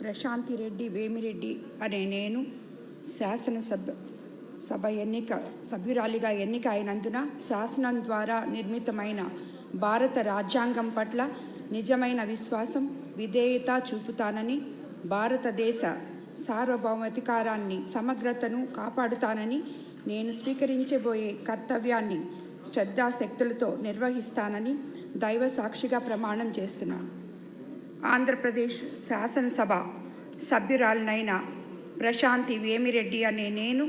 ప్రశాంతి రెడ్డి వేమిరెడ్డి అనే నేను శాసనసభ సభ్యురాలిగా ఎన్నిక అయినందున శాసనం ద్వారా నిర్మితమైన భారత రాజ్యాంగం పట్ల నిజమైన విశ్వాసం, విధేయత చూపుతానని, భారతదేశ సార్వభౌమాధికారాన్ని, సమగ్రతను కాపాడుతానని, నేను స్వీకరించబోయే కర్తవ్యాన్ని శ్రద్ధాశక్తులతో నిర్వహిస్తానని దైవ సాక్షిగా ప్రమాణం చేస్తున్నాను. ఆంధ్రప్రదేశ్ శాసనసభ సభ్యురాలినైన ప్రశాంతి వేమిరెడ్డి అనే నేను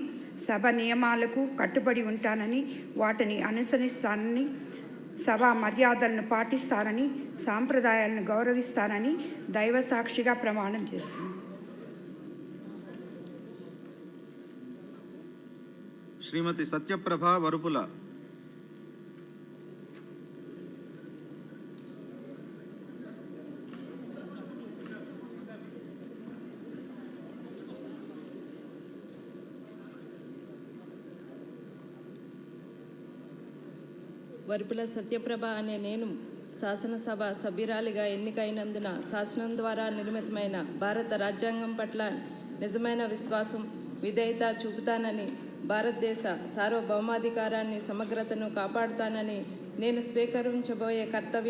సభ నియమాలకు కట్టుబడి ఉంటానని, వాటిని అనుసరిస్తానని, సభా మర్యాదలను పాటిస్తానని, సాంప్రదాయాలను గౌరవిస్తానని దైవ సాక్షిగా ప్రమాణం చేస్తున్నాను. శ్రీమతి సత్యప్రభ వరుపుల. వరుపుల సత్యప్రభ అనే నేను శాసనసభ సభ్యురాలిగా ఎన్నికైనందున శాసనం ద్వారా నిర్మితమైన భారత రాజ్యాంగం పట్ల నిజమైన విశ్వాసం, విధేయత చూపుతానని, భారతదేశ సార్వభౌమాధికారాన్ని, సమగ్రతను కాపాడుతానని, నేను స్వీకరించబోయే కర్తవ్యం